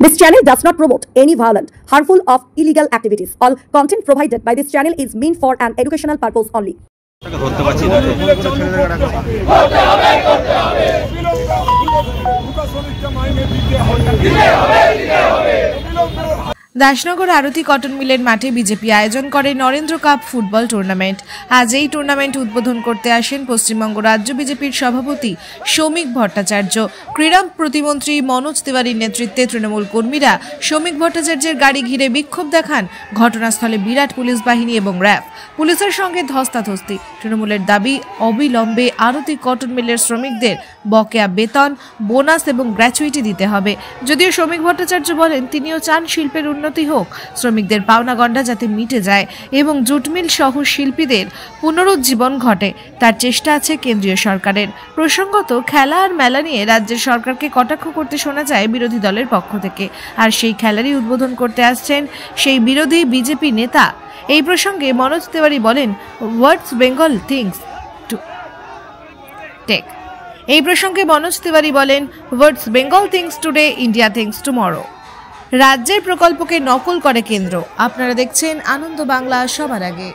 This channel does not promote any violent, harmful or illegal activities. All content provided by this channel is meant for an educational purpose only. Dasnagar Arati cotton মিলের মাঠে BJP আয়োজন করে Narendra cup football tournament. আজ এই tournament উদ্বোধন করতে আসেন পশ্চিমবঙ্গ রাজ্য বিজেপির সভাপতি সৌমিক ভট্টাচার্য। ক্রীড়া প্রতিমন্ত্রী মনোজ তিওয়ারির নেতৃত্বে তৃণমূল কর্মীরা সৌমিক ভট্টাচার্যের গাড়ি ঘিরে বিক্ষোভ দেখান। ঘটনাস্থলে বিরাট পুলিশ বাহিনী এবং র্যাব, পুলিশের সঙ্গে ধস্তাধস্তি। তৃণমূলের দাবি, অবিলম্বে আরতি কটন মিলের শ্রমিকদের বকেয়া বেতন, বোনাস এবং গ্র্যাচুইটি দিতে হবে। যদিও সৌমিক ভট্টাচার্য বলেন তিনিও চান শিল্পের উন্নতি হোক, শ্রমিকদের পাওনা গন্ডা যাতে মিটে যায় এবং জুট মিল সহ শিল্পীদের পুনরুজ্জীবন ঘটে, তার চেষ্টা আছে কেন্দ্রীয় সরকারের। প্রসঙ্গত, খেলা আর মেলা নিয়ে রাজ্যের সরকারকে কটাক্ষ করতে শোনা যায় বিরোধী দলের পক্ষ থেকে, আর সেই খেলারই উদ্বোধন করতে আসছেন সেই বিরোধী বিজেপি নেতা। এই প্রসঙ্গে মনোজ তিওয়ারি বলেন, words Bengal thinks to take. এই প্রসঙ্গে মনোজ তিওয়ারি বলেন, words Bengal thinks today, India thinks tomorrow. রাজ্যের প্রকল্পকে নকল করে কেন্দ্র। আপনারা দেখছেন আনন্দ বাংলা সবার আগে।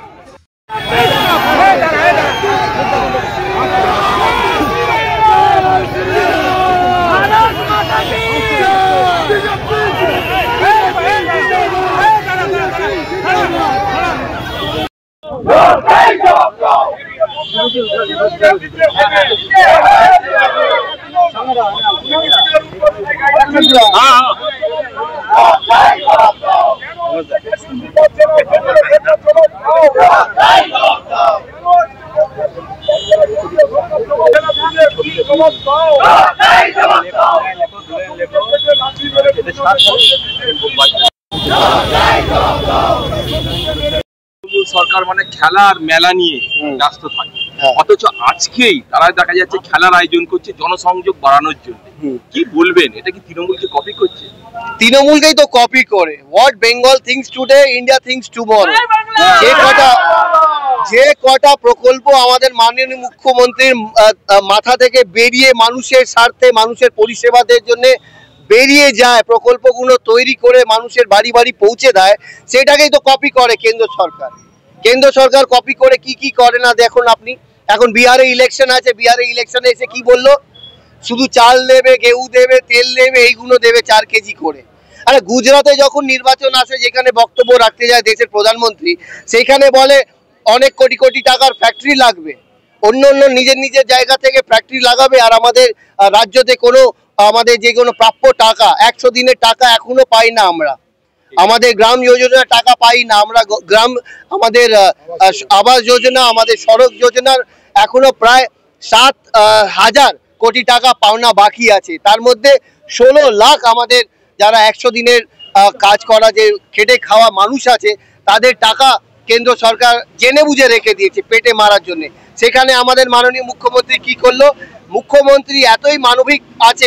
সরকার মানে খেলা আর মেলা নিয়ে ব্যস্ত থাকে, অথচ আজকেই তারা দেখা যাচ্ছে খেলার আয়োজন করছে জনসংযোগ বাড়ানোর জন্য। কি বলবেন, এটা কি তৃণমূলকে কপি করছে? তৃণমূলকেই তো কপি করে। What Bengal thinks today, India thinks tomorrow. যে কটা প্রকল্প আমাদের মাননীয় মুখ্যমন্ত্রীর মাথা থেকে বেরিয়ে মানুষের স্বার্থে, মানুষের পরিষেবাদের জন্য বেরিয়ে যায়, প্রকল্পগুলো তৈরি করে মানুষের বাড়ি বাড়ি পৌঁছে দেয়, সেটাকেই তো কপি করে কেন্দ্র সরকার। কেন্দ্র সরকার কপি করে কি কি করে না দেখুন আপনি। এখন বিহারে ইলেকশন আছে, বিহারে ইলেকশনে এসে কি বললো, শুধু চাল দেবে, গেহু দেবে, তেল দেবে, এইগুলো দেবে 4 কেজি করে। আরে গুজরাটে যখন নির্বাচন আসে, যেখানে বক্তব্য রাখতে যায় দেশের প্রধানমন্ত্রী, সেইখানে বলে অনেক কোটি কোটি টাকার ফ্যাক্টরি লাগবে, অন্য অন্য নিজের নিজের জায়গা থেকে ফ্যাক্টরি লাগাবে, আর আমাদের রাজ্যতে কোনো আমাদের যে কোনো প্রাপ্য টাকা 100 দিনের টাকা এখনো পাই না আমরা। আমাদের গ্রাম যোজনার টাকা পাই না আমরা। আমাদের আবাস যোজনা, আমাদের সড়ক যোজনার এখনো প্রায় 7,000 কোটি টাকা পাওনা বাকি আছে। তার মধ্যে 16 লাখ আমাদের যারা 100 দিনের কাজ করা, যে খেটে খাওয়া মানুষ আছে, তাদের টাকা কেন্দ্র সরকার জেনে বুঝে রেখে দিয়েছে পেটে মারার জন্য। সেখানে আমাদের মাননীয় মুখ্যমন্ত্রী কি করলো? মুখ্যমন্ত্রী এতই মানবিক আছে,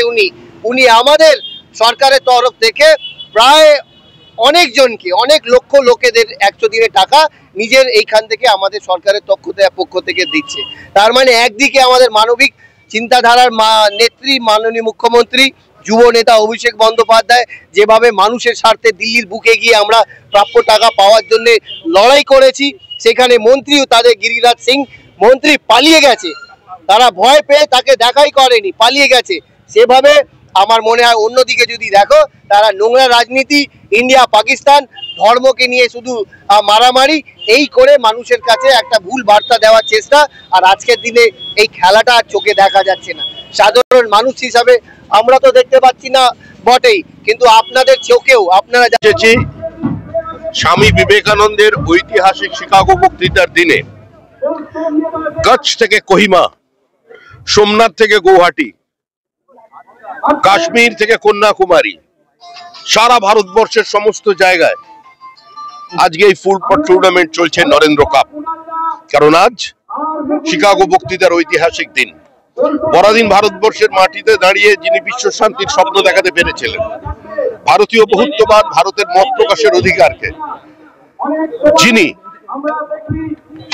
উনি আমাদের সরকারের তরফ থেকে প্রায় অনেকজনকে, অনেক লক্ষ লোকেদের 100 দিনের টাকা নিজের এইখান থেকে আমাদের সরকারের পক্ষ থেকে দিচ্ছে। তার মানে একদিকে আমাদের মানবিক চিন্তাধারার নেত্রী মাননীয় মুখ্যমন্ত্রী, যুব নেতা অভিষেক বন্দ্যোপাধ্যায় যেভাবে মানুষের স্বার্থে দিল্লির বুকে গিয়ে আমরা প্রাপ্য টাকা পাওয়ার জন্য লড়াই করেছি, সেখানে মন্ত্রীও তাদের গিরিরাজ সিং মন্ত্রী পালিয়ে গেছে, তারা ভয় পেয়ে তাকে দেখাই করেনি, পালিয়ে গেছে। সেভাবে আমার মনে হয় অন্যদিকে যদি দেখো, তারা নোংরা রাজনীতি, ইন্ডিয়া পাকিস্তান, ধর্মকে নিয়ে শুধু মারামারি, এই করে মানুষের কাছে একটা ভুল বার্তা দেওয়ার চেষ্টা। আর আজকের দিনে এই খেলাটা আর চোখে দেখা যাচ্ছে না। সাধারণ মানুষ হিসাবে আমরা তো দেখতে পাচ্ছি না বটেই, কিন্তু আপনাদের চোখেও আপনারা যাচ্ছি স্বামী বিবেকানন্দের ঐতিহাসিক শিকাগো বক্তৃতার দিনে কচ্ছ থেকে কোহিমা, সোমনাথ থেকে গৌহাটি, কাশ্মীর থেকে কন্যাকুমারী, সারা ভারতবর্ষের সমস্ত জায়গায় আজকে এই ফুটবল টুর্নামেন্ট চলছে নরেন্দ্র কাপ। কারণ আজ শিকাগো বক্তৃতার ঐতিহাসিক দিন। পরাধীন ভারতবর্ষের মাটিতে দাঁড়িয়ে যিনি বিশ্ব শান্তির স্বপ্ন দেখাতে পেরেছিলেন, ভারতীয় বহুত্ববাদ, ভারতের মত প্রকাশের অধিকারকে যিনি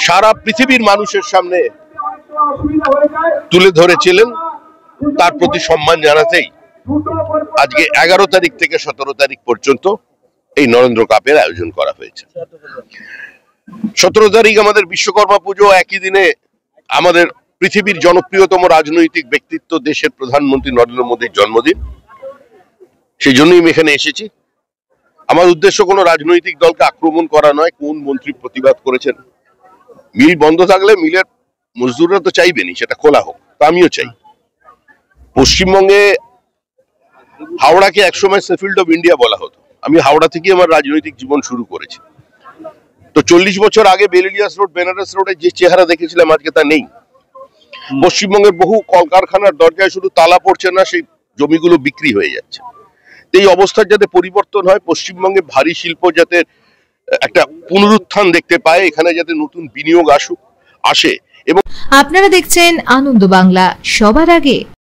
সারা পৃথিবীর মানুষের সামনে তুলে ধরেছিলেন, তার প্রতি সম্মান জানাতেই আজকে 11 তারিখ থেকে 17 তারিখ পর্যন্ত এই নরেন্দ্র কাপের আয়োজন করা হয়েছে। 17 তারিখ আমাদের বিশ্বকর্মা পুজো, একই দিনে আমাদের পৃথিবীর জনপ্রিয়তম রাজনৈতিক ব্যক্তিত্ব দেশের প্রধানমন্ত্রী নরেন্দ্র মোদীর জন্মদিন। সেই জন্যই আমি এখানে এসেছি। আমার উদ্দেশ্য কোনো রাজনৈতিক দলকে আক্রমণ করা নয়। কোন মন্ত্রী প্রতিবাদ করেছেন, মিল বন্ধ থাকলে মিলের মজদুররা তো চাইবেনি সেটা খোলা হোক, তা আমিও চাই। পশ্চিমবঙ্গে হাওড়াকে একসময় সেফিল্ড অফ ইন্ডিয়া বলা হতো। আমি হাওড়া থেকে আমার রাজনৈতিক জীবন শুরু করেছি। তো 40 বছর আগে বেলিলিয়াস রোড, বেনারস রোডে যে চেহারা দেখেছিলাম আজকে তা নেই। পশ্চিমবঙ্গের বহু কলকারখানার দরজায় শুধু তালা পড়ছে না, সেই জমিগুলো বিক্রি হয়ে যাচ্ছে। এই অবস্থার যাতে পরিবর্তন হয়, পশ্চিমবঙ্গে ভারী শিল্প যাতে একটা পুনরুত্থান দেখতে পায়, এখানে যাতে নতুন বিনিয়োগ আসে এবং আপনারা দেখছেন আনন্দ বাংলা, সবার আগে।